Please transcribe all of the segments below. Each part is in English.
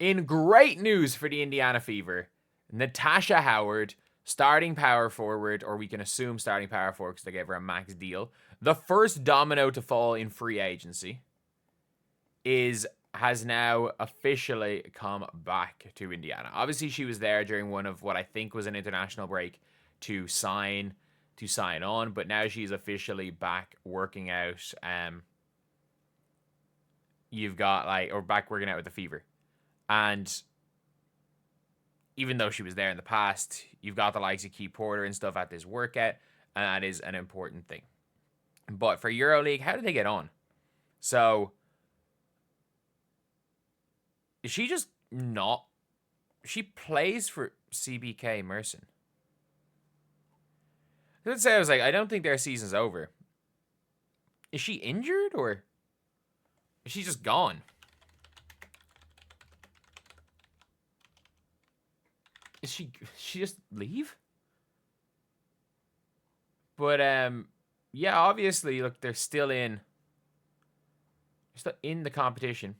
In great news for the Indiana Fever, Natasha Howard, starting power forward, or we can assume starting power forward because they gave her a max deal, the first domino to fall in free agency, has now officially come back to Indiana. Obviously, she was there during one of what I think was an international break to sign on, but now she's officially back working out. You've got back working out with the Fever. And even though she was there in the past, you've got the likes of Key Porter and stuff at this workout, and that is an important thing. But for EuroLeague, how did they get on? So, is she just not... She plays for CBK Mersin. Let's say I don't think their season's over. Is she injured, or is she just gone? Is she just leave? But yeah, obviously, look, they're still in the competition.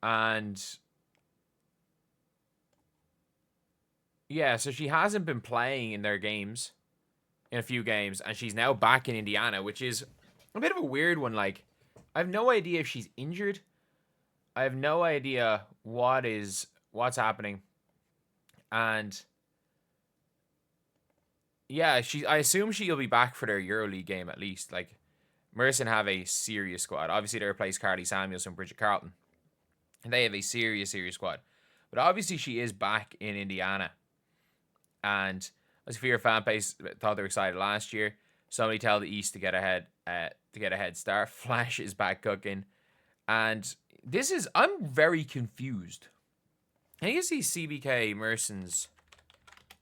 And yeah, so she hasn't been playing in their games, in a few games, and she's now back in Indiana, which is a bit of a weird one. Like, I have no idea if she's injured. I have no idea what's happening. And yeah, I assume she'll be back for their EuroLeague game at least. Like, Mersin have a serious squad. Obviously, they replaced Carly Samuels from Bridget Carlton. And they have a serious squad. But obviously, she is back in Indiana. And as for your fan base thought they were excited last year, somebody tell the East to get ahead, start. Flash is back cooking. And I'm very confused. I need to see CBK Mersin's,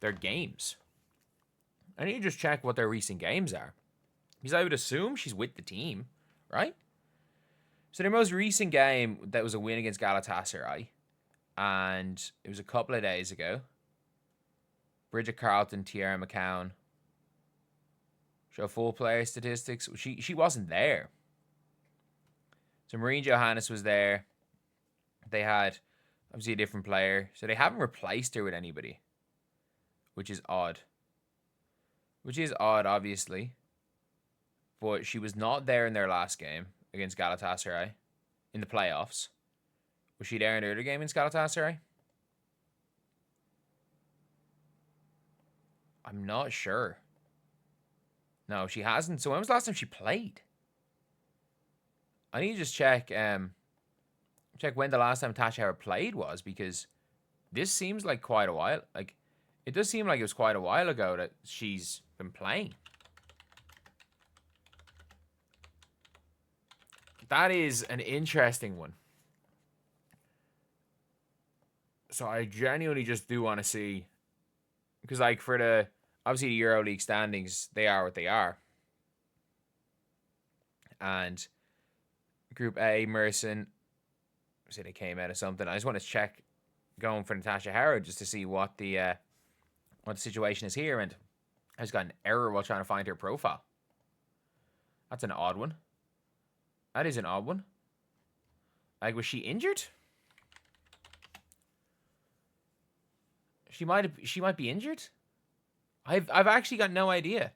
their games. I need to just check what their recent games are. Because I would assume she's with the team, right? So their most recent game, that was a win against Galatasaray. And it was a couple of days ago. Bridget Carlton, Tiara McCown. Show full player statistics. She wasn't there. So Maureen Johannes was there. They had obviously a different player. So they haven't replaced her with anybody. Which is odd. Obviously. But she was not there in their last game against Galatasaray in the playoffs. Was she there in the other game against Galatasaray? I'm not sure. No, she hasn't. So when was the last time she played? I need to just check when the last time Natasha Howard played was, because this seems like quite a while. Like, it does seem like it was quite a while ago that she's been playing. That is an interesting one. So I genuinely just do want to see, because like for the obviously the EuroLeague standings, they are what they are. And Group A, Mersin, say they came out of something. I just want to check going for Natasha Howard just to see what the situation is here. And I just got an error while trying to find her profile. That's an odd one. That is an odd one. Like, was she injured? She might be injured. I've actually got no idea.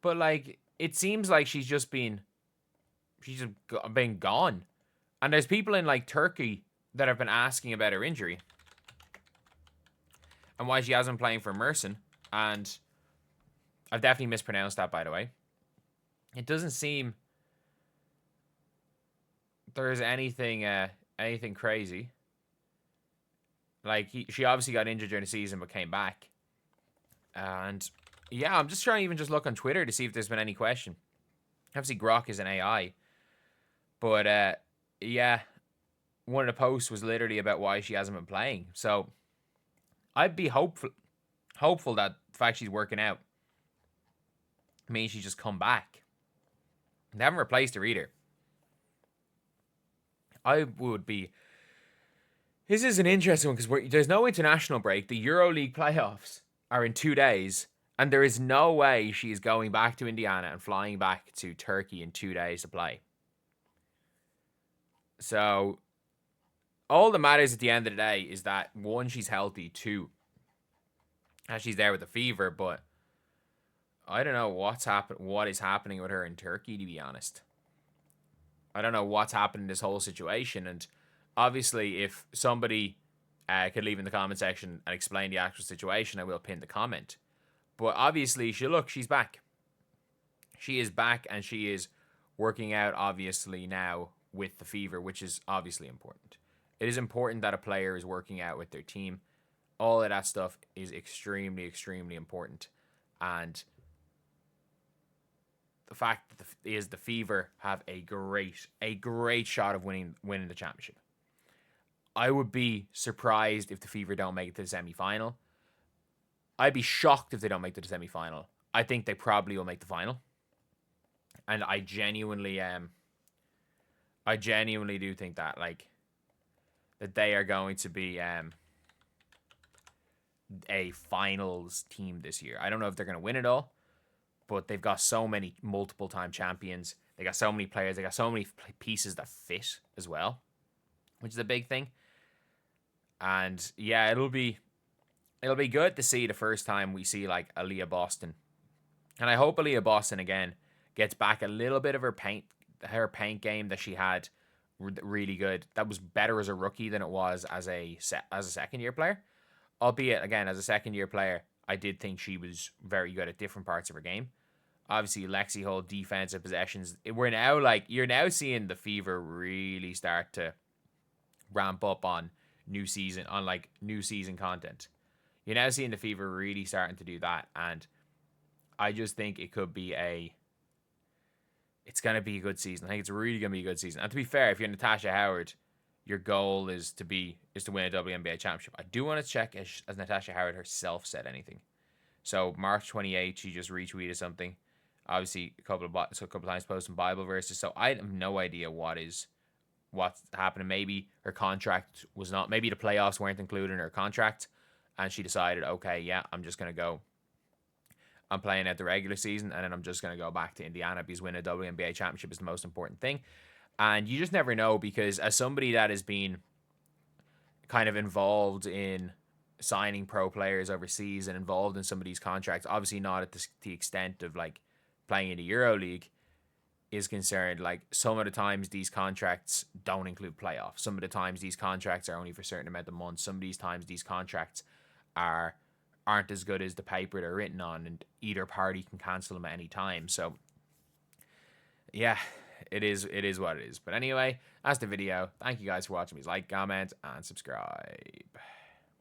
But like, it seems like she's just been gone. And there's people in like Turkey that have been asking about her injury and why she hasn't been playing for Mersin. And I've definitely mispronounced that, by the way. It doesn't seem there's anything crazy. Like, she obviously got injured during the season but came back. And yeah, I'm just trying to even just look on Twitter to see if there's been any question. Obviously, Grok is an AI. But yeah, one of the posts was literally about why she hasn't been playing. So I'd be hopeful that the fact she's working out means she's just come back. They haven't replaced her either. I would be... This is an interesting one because there's no international break. The EuroLeague playoffs are in 2 days, and there is no way she is going back to Indiana and flying back to Turkey in 2 days to play. So all that matters at the end of the day is that, one, she's healthy, two, and she's there with the fever, but I don't know what is happening with her in Turkey, to be honest. I don't know what's happened in this whole situation, and obviously if somebody could leave in the comment section and explain the actual situation, I will pin the comment. But obviously, she's back. She is back, and she is working out, obviously, now with the fever, which is obviously important. It is important that a player is working out with their team. All of that stuff is extremely, extremely important. And the fact that the fever have a great shot of winning the championship. I would be surprised if the fever don't make it to the semi-final. I'd be shocked if they don't make it to the semi-final. I think they probably will make the final. And I genuinely do think that, like, that they are going to be a finals team this year. I don't know if they're going to win it all, but they've got so many multiple-time champions. They got so many players. They got so many pieces that fit as well, which is a big thing. And yeah, it'll be good to see the first time we see like Aaliyah Boston, and I hope Aaliyah Boston again gets back a little bit of her paint game that she had really good. That was better as a rookie than it was as a second year player. Albeit again as a second year player, I did think she was very good at different parts of her game. Obviously, Lexi Hull defensive possessions. You're now seeing the fever really start to ramp up on new season content. You're now seeing the fever really starting to do that, and I just think it's going to be a good season. I think it's really going to be a good season. And to be fair, if you're Natasha Howard, your goal is to win a WNBA championship. I do want to check as Natasha Howard herself said anything. So March 28th, she just retweeted something. Obviously, a couple of times posted some Bible verses. So I have no idea what's happening. Maybe her contract was not. Maybe the playoffs weren't included in her contract, and she decided, okay, yeah, I'm just gonna go. I'm playing out the regular season, and then I'm just gonna go back to Indiana because winning a WNBA championship is the most important thing. And you just never know, because as somebody that has been kind of involved in signing pro players overseas and involved in some of these contracts, obviously not at the extent of like playing in the EuroLeague, is concerned, like some of the times these contracts don't include playoffs. Some of the times these contracts are only for a certain amount of months. Some of these times these contracts aren't as good as the paper they're written on, and either party can cancel them at any time. So yeah, it is what it is. But anyway, that's the video. Thank you guys for watching. Please like, comment, and subscribe.